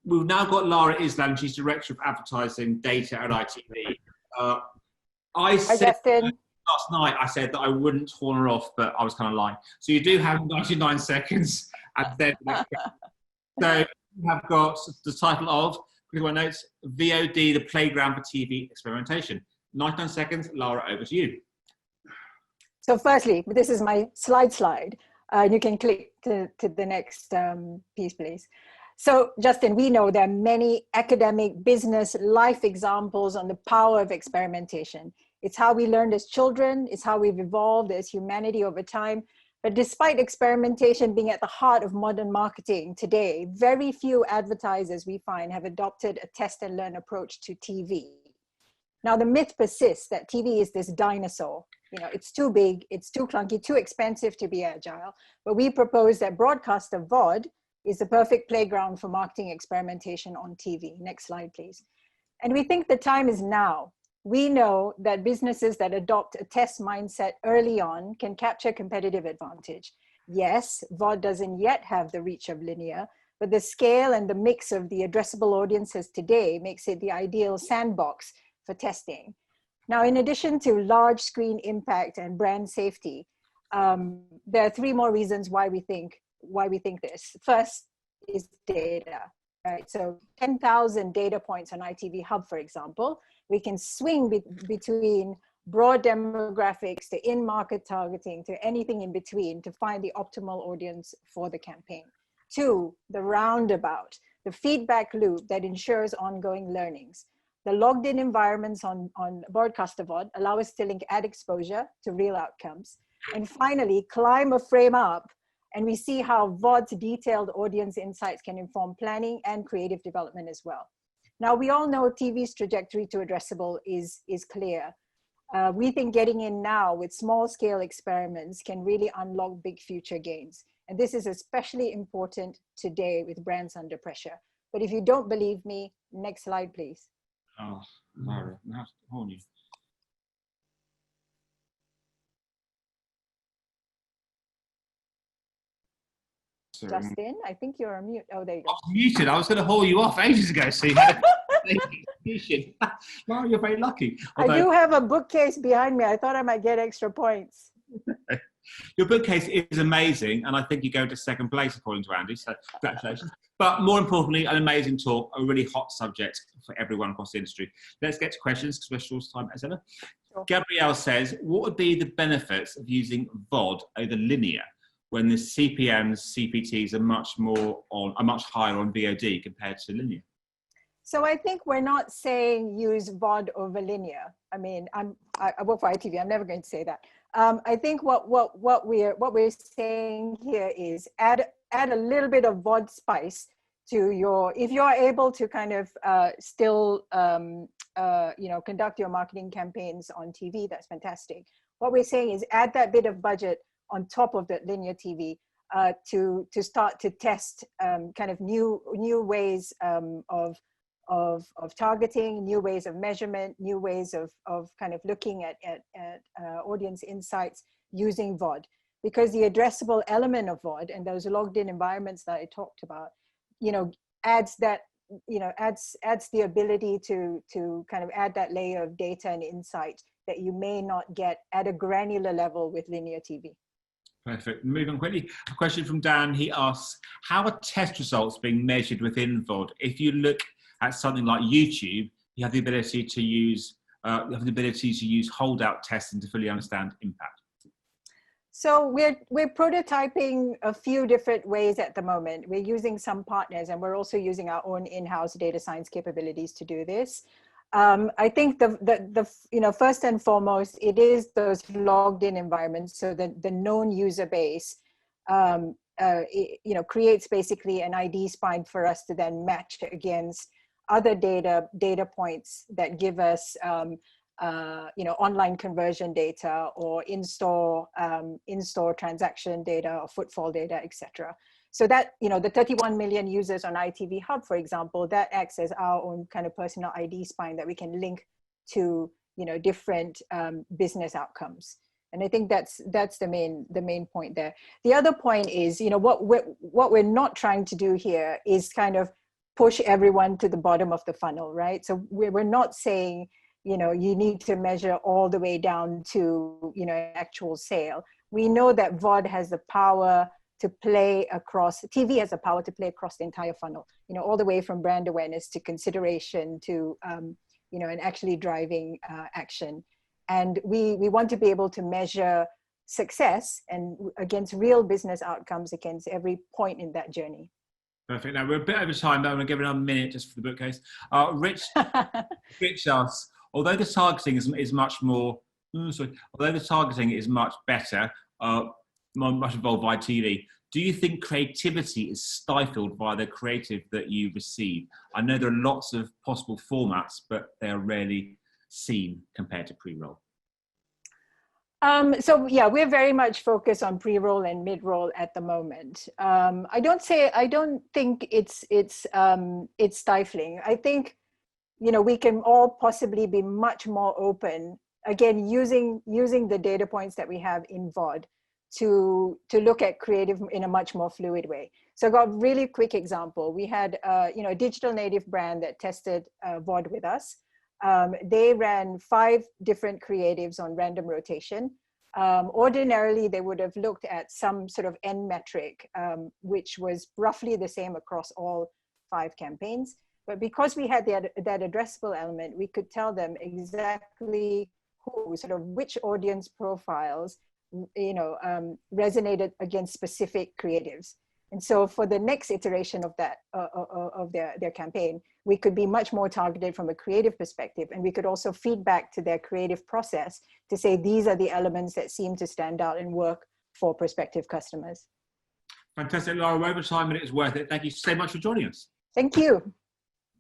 we've now got Lara Izlan. She's Director of Advertising, Data at ITV. I said Justin. last night, I said that I wouldn't horn her off, but I was kind of lying. So you do have 99 seconds at the end of this. So you have got the title of, my notes, VOD, the Playground for TV Experimentation. 99 seconds, Lara, over to you. So firstly, this is my slide. You can click to the next piece, please. So Justin, we know there are many academic, business, life examples on the power of experimentation. It's how we learned as children, it's how we've evolved as humanity over time. But despite experimentation being at the heart of modern marketing today, very few advertisers we find have adopted a test and learn approach to TV. Now the myth persists that TV is this dinosaur. You know, it's too big, it's too clunky, too expensive to be agile. But we propose that broadcaster VOD is the perfect playground for marketing experimentation on TV. Next slide, please. And we think the time is now. We know that businesses that adopt a test mindset early on can capture competitive advantage. Yes, VOD doesn't yet have the reach of linear, but the scale and the mix of the addressable audiences today makes it the ideal sandbox for testing. Now, in addition to large screen impact and brand safety, there are three more reasons why we think this. First is data, right? So 10,000 data points on ITV Hub, for example, we can swing between broad demographics to in-market targeting to anything in between to find the optimal audience for the campaign. Two, the roundabout, the feedback loop that ensures ongoing learnings. The logged in environments on broadcaster VOD allow us to link ad exposure to real outcomes. And finally, climb a frame up, and we see how VOD's detailed audience insights can inform planning and creative development as well. Now, we all know TV's trajectory to addressable is clear. We think getting in now with small scale experiments can really unlock big future gains. And this is especially important today with brands under pressure. But if you don't believe me, next slide, please. Oh, Lara, I have to warn you. Justin, I think you're on mute. Oh, there you go. I was muted. I was going to haul you off ages ago. So Lara, you're very lucky. Although, I do have a bookcase behind me. I thought I might get extra points. Your bookcase is amazing, and I think you go to second place according to Andy, so congratulations. But more importantly, an amazing talk, a really hot subject for everyone across the industry. Let's get to questions, because we're short of time as ever. Sure. Gabrielle says, what would be the benefits of using VOD over linear when the CPMs, CPTs are much higher on VOD compared to linear? So I think we're not saying use VOD over linear. I mean, I work for ITV. I'm never going to say that. I think what we're saying here is add a little bit of VOD spice to your. If you're able to kind of still conduct your marketing campaigns on TV, that's fantastic. What we're saying is add that bit of budget on top of the linear TV to start to test kind of new ways of targeting, new ways of measurement, new ways of kind of looking at audience insights using VOD. Because the addressable element of VOD and those logged in environments that I talked about, adds that, adds the ability to kind of add that layer of data and insight that you may not get at a granular level with linear TV. Perfect. Moving on quickly. A question from Dan. He asks, how are test results being measured within VOD? If you look at something like YouTube, you have the ability to use holdout testing to fully understand impact. So we're prototyping a few different ways at the moment. We're using some partners, and we're also using our own in-house data science capabilities to do this. I think the first and foremost, it is those logged in environments. So the known user base, creates basically an ID spine for us to then match against other data points that give us, online conversion data or in-store transaction data or footfall data, etc. So that, the 31 million users on ITV Hub, for example, that acts as our own kind of personal ID spine that we can link to, different business outcomes. And I think that's the main point there. The other point is, what we're not trying to do here is kind of push everyone to the bottom of the funnel, right? So we're not saying, you know, you need to measure all the way down to, you know, actual sale. We know that VOD has the power to play across, TV has the power to play across the entire funnel, you know, all the way from brand awareness to consideration to, you know, and actually driving action. And we want to be able to measure success and against real business outcomes against every point in that journey. Perfect. Now we're a bit over time, but I'm going to give another minute just for the bookcase. Rich asks, although the targeting is much more, although the targeting is much better, much involved by TV, do you think creativity is stifled by the creative that you receive? I know there are lots of possible formats, but they are rarely seen compared to pre-roll. So yeah, we're very much focused on pre-roll and mid-roll at the moment. I don't think it's stifling. I think, you know, we can all possibly be much more open, again, using the data points that we have in VOD to look at creative in a much more fluid way. So I got a really quick example. We had you know, a digital native brand that tested VOD with us. They ran 5 different creatives on random rotation. Ordinarily, they would have looked at some sort of end metric, which was roughly the same across all 5 campaigns. But because we had that addressable element, we could tell them exactly who, sort of which audience profiles, you know, resonated against specific creatives. And so for the next iteration of that, of their campaign, we could be much more targeted from a creative perspective. And we could also feed back to their creative process to say, these are the elements that seem to stand out and work for prospective customers. Fantastic, Lara, we're over time and it is worth it. Thank you so much for joining us. Thank you.